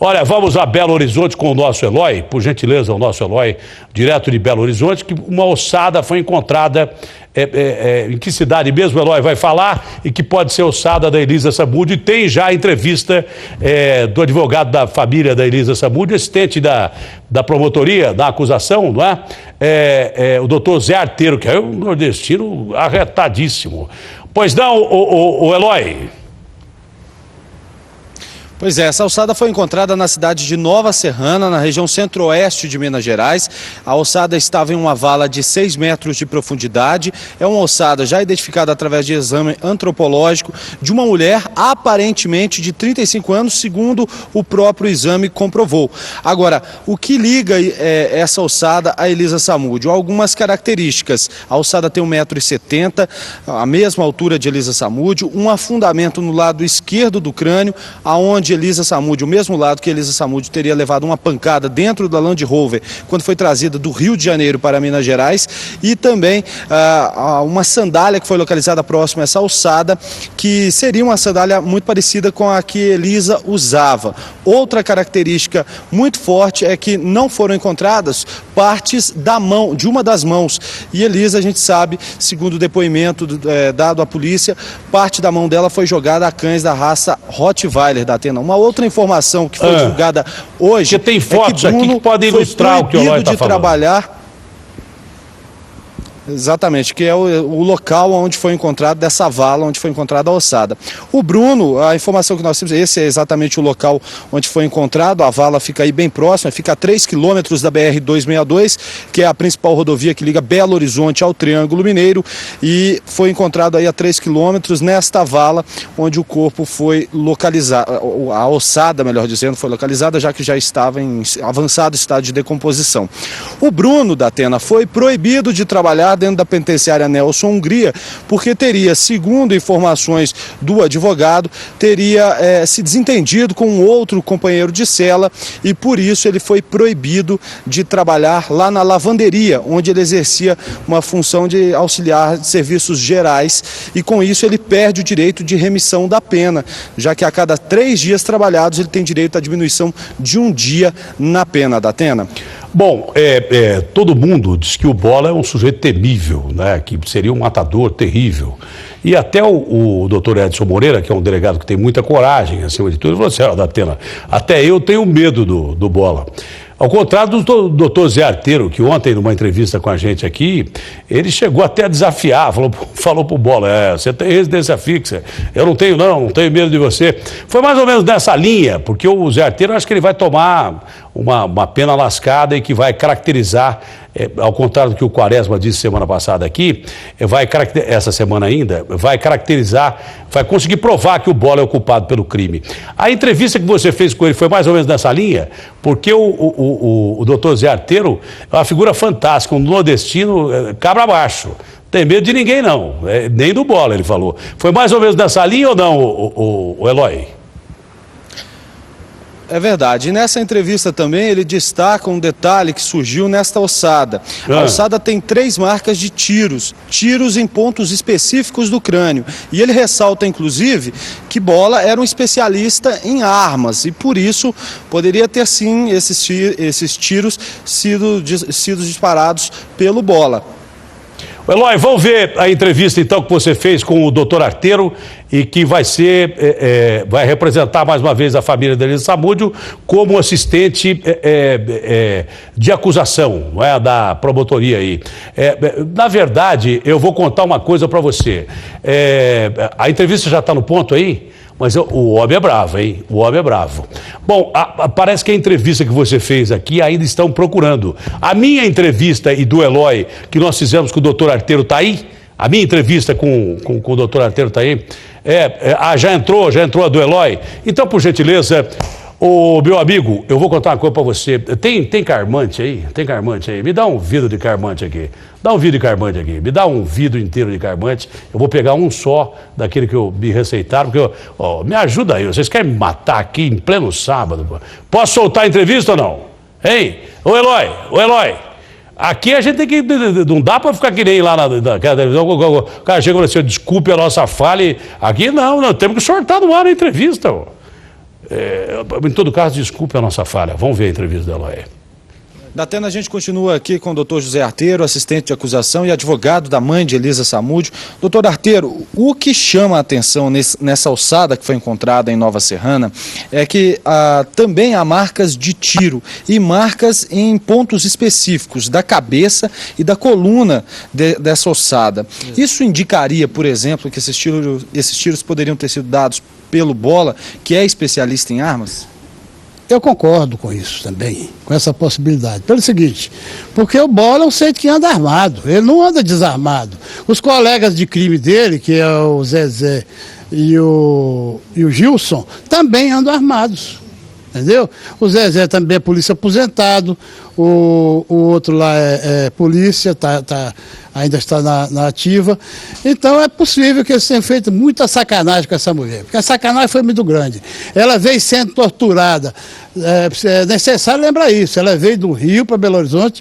Olha, vamos a Belo Horizonte com o nosso Eloy, por gentileza, o nosso Eloy, direto de Belo Horizonte, que uma ossada foi encontrada, em que cidade mesmo o Eloy vai falar, e que pode ser ossada da Elisa Samúdio, e tem já a entrevista do advogado da família da Elisa Samúdio, assistente da promotoria, da acusação, não é? O doutor Zé Arteiro, que é um nordestino arretadíssimo. Pois não, o Eloy? Pois é, essa ossada foi encontrada na cidade de Nova Serrana, na região centro-oeste de Minas Gerais. A ossada estava em uma vala de 6 metros de profundidade. É uma ossada já identificada através de exame antropológico de uma mulher aparentemente de 35 anos, segundo o próprio exame comprovou. Agora, o que liga essa ossada a Elisa Samúdio? Algumas características. A ossada tem 1,70 m, a mesma altura de Elisa Samúdio, um afundamento no lado esquerdo do crânio, aonde Elisa Samúdio, o mesmo lado que Elisa Samúdio teria levado uma pancada dentro da Land Rover quando foi trazida do Rio de Janeiro para Minas Gerais, e também uma sandália que foi localizada próximo a essa ossada, que seria uma sandália muito parecida com a que Elisa usava. Outra característica muito forte é que não foram encontradas partes da mão, de uma das mãos, e Elisa, a gente sabe, segundo o depoimento dado à polícia, parte da mão dela foi jogada a cães da raça Rottweiler da Atena. Uma outra informação que foi divulgada hoje, porque tem fotos aqui que podem ilustrar o que o Eloy está falando. Trabalhar. Exatamente, que é o local onde foi encontrado, dessa vala onde foi encontrada a ossada. O Bruno, a informação que nós temos, esse é exatamente o local onde foi encontrado, a vala fica aí bem próxima, fica a 3 quilômetros da BR-262, que é a principal rodovia que liga Belo Horizonte ao Triângulo Mineiro, e foi encontrado aí a 3 quilômetros nesta vala onde o corpo foi localizado, a ossada, melhor dizendo, foi localizada, já que já estava em avançado estado de decomposição. O Bruno da Atena foi proibido de trabalhar dentro da penitenciária Nelson Hungria, porque teria, segundo informações do advogado, teria se desentendido com um outro companheiro de cela, e por isso ele foi proibido de trabalhar lá na lavanderia, onde ele exercia uma função de auxiliar de serviços gerais, e com isso ele perde o direito de remissão da pena, já que a cada 3 dias trabalhados ele tem direito à diminuição de 1 dia na pena da Atena. Bom, todo mundo diz que o Bola é um sujeito temível, né? Que seria um matador terrível. E até o doutor Edson Moreira, que é um delegado que tem muita coragem, acima de tudo, ele falou assim: ó, Datena, até eu tenho medo do Bola. Ao contrário do doutor Zé Arteiro, que ontem, numa entrevista com a gente aqui, ele chegou até a desafiar, falou pro Bola: você tem residência fixa, eu não tenho medo de você. Foi mais ou menos nessa linha, porque o Zé Arteiro, acho que ele vai tomar uma pena lascada e que vai caracterizar, ao contrário do que o Quaresma disse semana passada aqui, essa semana ainda, vai caracterizar, vai conseguir provar que o Bola é o culpado pelo crime. A entrevista que você fez com ele foi mais ou menos nessa linha, porque o doutor Zé Arteiro é uma figura fantástica, um nordestino cabra baixo. Tem medo de ninguém não, nem do Bola, ele falou. Foi mais ou menos nessa linha ou não, o Eloy? É verdade. E nessa entrevista também ele destaca um detalhe que surgiu nesta ossada. A ossada tem 3 marcas de tiros em pontos específicos do crânio. E ele ressalta, inclusive, que Bola era um especialista em armas e, por isso, poderia ter, sim, esses tiros sido disparados pelo Bola. Eloy, vamos ver a entrevista então que você fez com o doutor Arteiro e que vai representar mais uma vez a família da Elisa Samúdio como assistente de acusação, não é, da promotoria aí. Na verdade, eu vou contar uma coisa para você. A entrevista já está no ponto aí? Mas o homem é bravo, hein? O homem é bravo. Bom, parece que a entrevista que você fez aqui ainda estão procurando. A minha entrevista e do Eloy, que nós fizemos com o doutor Arteiro, está aí? A minha entrevista com o doutor Arteiro está aí? Já entrou a do Eloy? Então, por gentileza, meu amigo, eu vou contar uma coisa para você. Tem carmante aí? Tem carmante aí? Me dá um vidro de carmante aqui. Dá um vidro de carmante aqui. Me dá um vidro inteiro de carmante. Eu vou pegar um só daquele que me receitaram, porque me ajuda aí. Vocês querem me matar aqui em pleno sábado? Posso soltar a entrevista ou não? Hein? Ô Eloy. Aqui a gente tem que... Não dá para ficar que nem lá na televisão. O cara chega e diz: desculpe a nossa falha. Aqui não, temos que sortar no ar a entrevista. Em todo caso, desculpe a nossa falha. Vamos ver a entrevista da Eloy. Datena, a gente continua aqui com o doutor José Arteiro, assistente de acusação e advogado da mãe de Elisa Samúdio. Doutor Arteiro, o que chama a atenção nessa alçada que foi encontrada em Nova Serrana é que também há marcas de tiro e marcas em pontos específicos da cabeça e da coluna dessa alçada. Isso indicaria, por exemplo, que esses tiros poderiam ter sido dados pelo Bola, que é especialista em armas? Eu concordo com isso também, com essa possibilidade. Pelo seguinte, porque o Bola é um sujeito que anda armado, ele não anda desarmado. Os colegas de crime dele, que é o Zezé e o Gilson, também andam armados, entendeu? O Zezé também é polícia aposentado, o outro lá é polícia, ainda está na ativa. Então é possível que eles tenham feito muita sacanagem com essa mulher, porque a sacanagem foi muito grande. Ela veio sendo torturada, é necessário lembrar isso, ela veio do Rio para Belo Horizonte,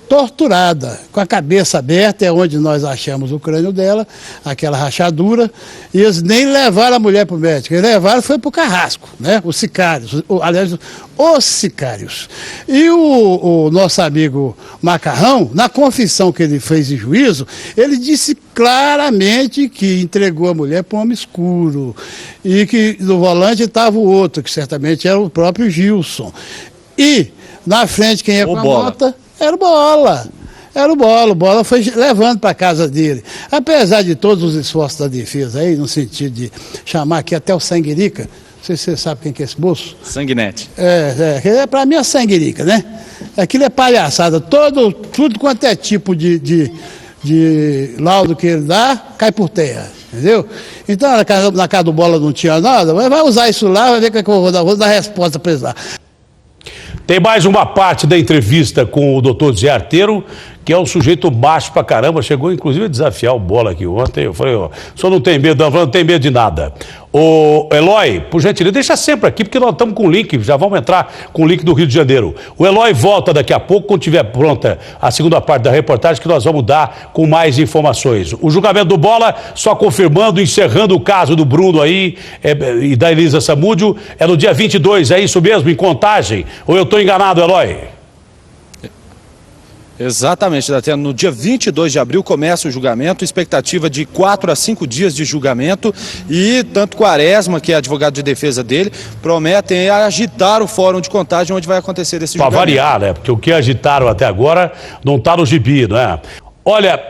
torturada, com a cabeça aberta, é onde nós achamos o crânio dela, aquela rachadura, e eles nem levaram a mulher para o médico, eles levaram foi para o carrasco, né? Os sicários, aliás, os sicários. E o nosso amigo Macarrão, na confissão que ele fez em juízo, ele disse claramente que entregou a mulher para um homem escuro, e que no volante estava o outro, que certamente era o próprio Gilson. E na frente quem ia com a nota era o Bola. Era o Bola. O Bola foi levando para a casa dele. Apesar de todos os esforços da defesa aí, no sentido de chamar aqui até o Sanguirica, não sei se você sabe quem que é esse moço. Sanguinete. Para mim é Sanguirica, né? Aquilo é palhaçada. Tudo quanto é tipo de laudo que ele dá, cai por terra. Entendeu? Então na casa do Bola não tinha nada, mas vai usar isso lá, vai ver que eu vou dar resposta para eles lá. Tem mais uma parte da entrevista com o doutor Zé Arteiro, que é um sujeito baixo pra caramba, chegou inclusive a desafiar o Bola aqui ontem. Eu falei, o senhor não tem medo, não tem medo de nada. Ô Eloy, por gentileza, deixa sempre aqui, porque nós estamos com o link, já vamos entrar com o link do Rio de Janeiro. O Eloy volta daqui a pouco, quando estiver pronta a segunda parte da reportagem, que nós vamos dar com mais informações. O julgamento do Bola, só confirmando, encerrando o caso do Bruno aí e da Elisa Samúdio, é no dia 22, é isso mesmo, em Contagem? Ou eu estou enganado, Eloy? Exatamente, Datena. No dia 22 de abril começa o julgamento, expectativa de 4 a 5 dias de julgamento, e tanto Quaresma, que é advogado de defesa dele, prometem agitar o fórum de Contagem onde vai acontecer esse julgamento. Para variar, né? Porque o que agitaram até agora não está no gibi, né? Olha,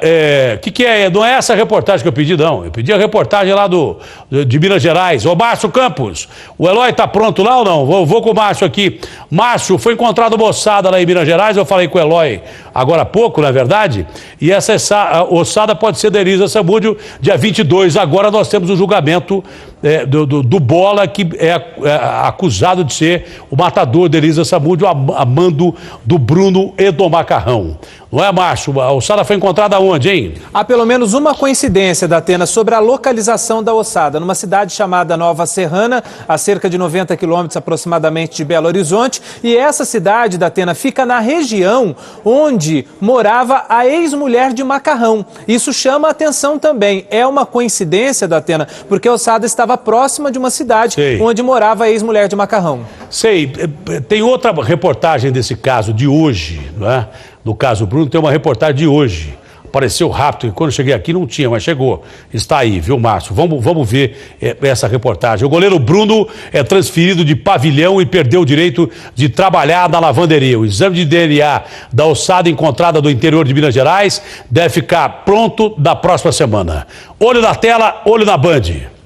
que é? Não é essa reportagem que eu pedi, não. Eu pedi a reportagem lá de Minas Gerais. Ô, Márcio Campos, o Eloy tá pronto lá ou não? Vou com o Márcio aqui. Márcio, foi encontrado moçada lá em Minas Gerais, eu falei com o Eloy agora há pouco, não é verdade? E essa ossada pode ser da Elisa Samúdio, dia 22. Agora nós temos o julgamento do Bola, que é acusado de ser o matador da Elisa Samúdio, a mando do Bruno e do Macarrão. Não é, Márcio? A ossada foi encontrada onde, hein? Há pelo menos uma coincidência, Datena, sobre a localização da ossada, numa cidade chamada Nova Serrana, a cerca de 90 quilômetros aproximadamente de Belo Horizonte. E essa cidade, Datena, fica na região onde morava a ex-mulher de Macarrão. Isso chama a atenção também. É uma coincidência, Datena, porque a ossada estava próxima de uma cidade onde morava a ex-mulher de Macarrão. Sei. Tem outra reportagem desse caso de hoje, não é? No caso Bruno, tem uma reportagem de hoje. Apareceu rápido, e quando eu cheguei aqui não tinha, mas chegou. Está aí, viu, Márcio? Vamos ver essa reportagem. O goleiro Bruno é transferido de pavilhão e perdeu o direito de trabalhar na lavanderia. O exame de DNA da ossada encontrada do interior de Minas Gerais deve ficar pronto na próxima semana. Olho na tela, olho na Band.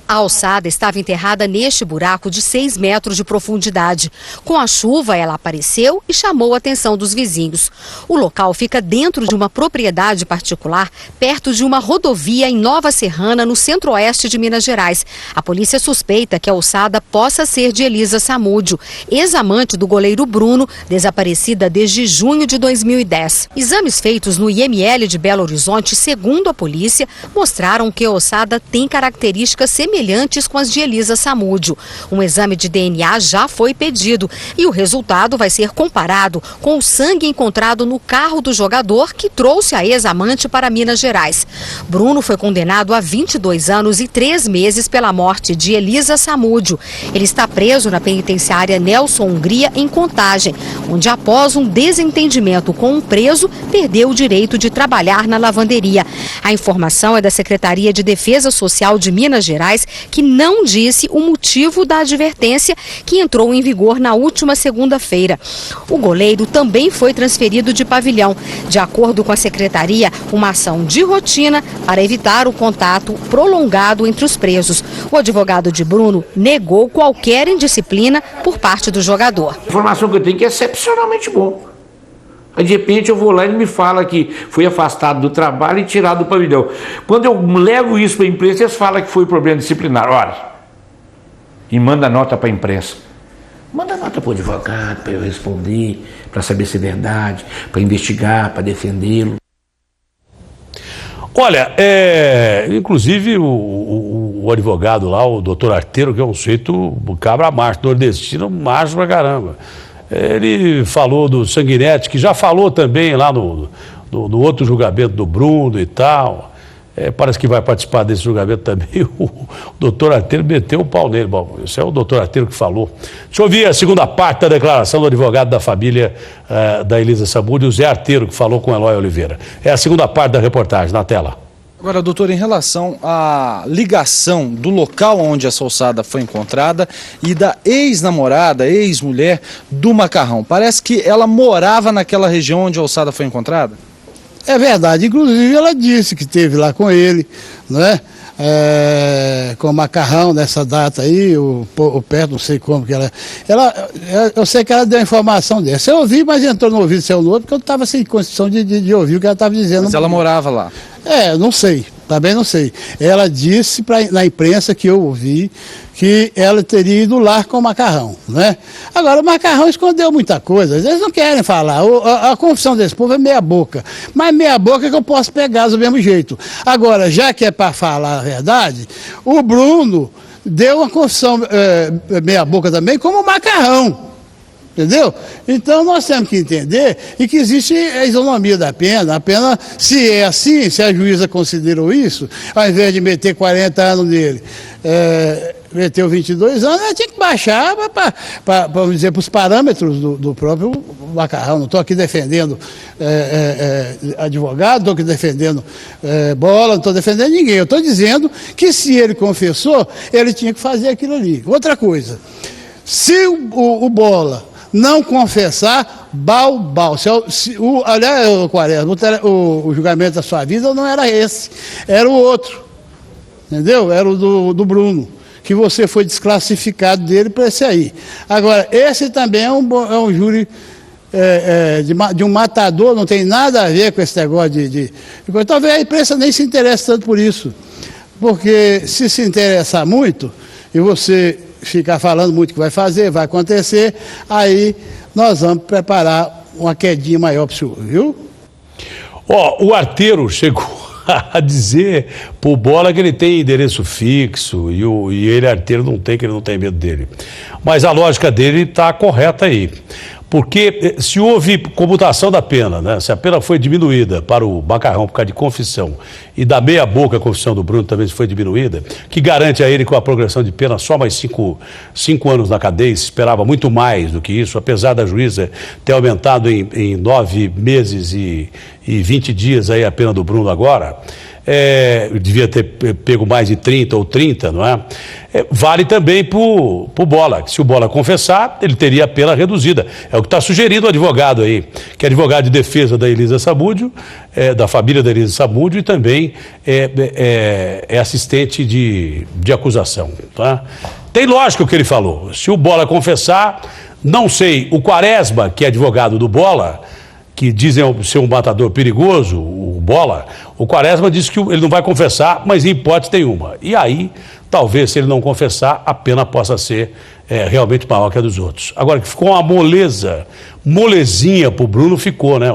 A ossada estava enterrada neste buraco de 6 metros de profundidade. Com a chuva, ela apareceu e chamou a atenção dos vizinhos. O local fica dentro de uma propriedade particular, perto de uma rodovia em Nova Serrana, no centro-oeste de Minas Gerais. A polícia suspeita que a ossada possa ser de Elisa Samúdio, ex-amante do goleiro Bruno, desaparecida desde junho de 2010. Exames feitos no IML de Belo Horizonte, segundo a polícia, mostraram que a ossada tem características semelhantes semelhantes com as de Elisa Samúdio. Um exame de DNA já foi pedido e o resultado vai ser comparado com o sangue encontrado no carro do jogador que trouxe a ex-amante para Minas Gerais. Bruno foi condenado a 22 anos e 3 meses pela morte de Elisa Samúdio. Ele está preso na penitenciária Nelson Hungria, em Contagem, onde após um desentendimento com um preso, perdeu o direito de trabalhar na lavanderia. A informação é da Secretaria de Defesa Social de Minas Gerais, que não disse o motivo da advertência que entrou em vigor na última segunda-feira. O goleiro também foi transferido de pavilhão. De acordo com a Secretaria, uma ação de rotina para evitar o contato prolongado entre os presos. O advogado de Bruno negou qualquer indisciplina por parte do jogador. A informação que eu tenho é que é excepcionalmente bom. Aí, de repente eu vou lá e ele me fala que foi afastado do trabalho e tirado do pavilhão. Quando eu levo isso para a imprensa, eles falam que foi problema disciplinar. Olha, e manda nota para a imprensa. Manda nota para o advogado, para eu responder, para saber se é verdade, para investigar, para defendê-lo. Olha, inclusive o advogado lá, o doutor Arteiro, que é um sujeito cabra macho, nordestino, macho pra caramba. Ele falou do Sanguinetti, que já falou também lá no outro julgamento do Bruno e tal. Parece que vai participar desse julgamento também. O doutor Arteiro meteu o pau nele. Bom, isso é o doutor Arteiro que falou. Deixa eu ouvir a segunda parte da declaração do advogado da família da Elisa Samúdio, o Zé Arteiro, que falou com o Eloy Oliveira. É a segunda parte da reportagem, na tela. Agora, doutor, em relação à ligação do local onde essa ossada foi encontrada e da ex-namorada, ex-mulher do Macarrão, parece que ela morava naquela região onde a ossada foi encontrada? É verdade, inclusive ela disse que esteve lá com ele, né? Com o Macarrão nessa data aí, o perto, não sei como que eu sei que ela deu a informação dessa. Eu ouvi, mas entrou no ouvido, saiu no outro, porque eu estava sem condição de ouvir o que ela estava dizendo. Mas ela morava lá? Não sei, também não sei. Ela disse na imprensa que eu ouvi que ela teria ido lá com o Macarrão, né? Agora, o Macarrão escondeu muita coisa, eles não querem falar. A confissão desse povo é meia boca, mas meia boca é que eu posso pegar do mesmo jeito. Agora, já que é para falar a verdade, o Bruno deu uma confissão meia boca também, como o Macarrão. Entendeu? Então nós temos que entender e que existe a isonomia da pena. A pena, se é assim, se a juíza considerou isso, ao invés de meter 40 anos nele, meteu 22 anos, ela tinha que baixar para dizer, para os parâmetros do próprio Macarrão. Não estou aqui defendendo advogado, estou aqui defendendo bola, não estou defendendo ninguém. Eu estou dizendo que se ele confessou, ele tinha que fazer aquilo ali. Outra coisa, se o bola não confessar, bal. Aliás, Quaresma, o julgamento da sua vida não era esse, era o outro, entendeu? Era o do Bruno, que você foi desclassificado dele para esse aí. Agora, esse também é um júri de um matador, não tem nada a ver com esse negócio de coisa. Talvez a imprensa nem se interesse tanto por isso, porque se interessar muito, e você ficar falando muito que vai fazer, vai acontecer, aí nós vamos preparar uma quedinha maior para o senhor, viu? O Arteiro chegou a dizer pro Bola que ele tem endereço fixo e ele, Arteiro, não tem, que ele não tem medo dele. Mas a lógica dele está correta aí. Porque se houve comutação da pena, né? Se a pena foi diminuída para o Macarrão por causa de confissão e da meia boca a confissão do Bruno também foi diminuída, que garante a ele com a progressão de pena só mais 5 anos na cadeia, se esperava muito mais do que isso, apesar da juíza ter aumentado em 9 meses e 20 dias aí a pena do Bruno agora. Devia ter pego mais de 30 ou 30, não é? Vale também pro Bola, que se o Bola confessar, ele teria a pena reduzida. É o que está sugerindo o advogado aí, que é advogado de defesa da Elisa Samúdio, da família da Elisa Samúdio, e também é assistente de acusação, tá? Tem lógica o que ele falou. Se o Bola confessar, não sei, o Quaresma, que é advogado do Bola, que dizem ser um matador perigoso, o Bola, o Quaresma disse que ele não vai confessar, mas em hipótese nenhuma. E aí, talvez, se ele não confessar, a pena possa ser realmente maior que a dos outros. Agora, que ficou uma molezinha pro Bruno, ficou, né?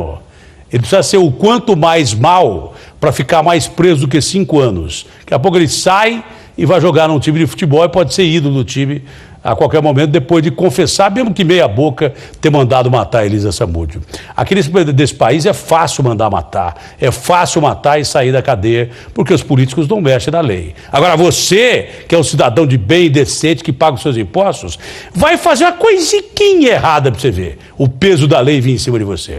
Ele precisa ser o quanto mais mal para ficar mais preso do que 5 anos. Daqui a pouco ele sai e vai jogar num time de futebol e pode ser ídolo do time a qualquer momento, depois de confessar, mesmo que meia boca, ter mandado matar a Elisa Samúdio. Aqui desse país é fácil mandar matar, é fácil matar e sair da cadeia, porque os políticos não mexem na lei. Agora você, que é um cidadão de bem e decente, que paga os seus impostos, vai fazer uma coisiquinha errada para você ver o peso da lei vir em cima de você.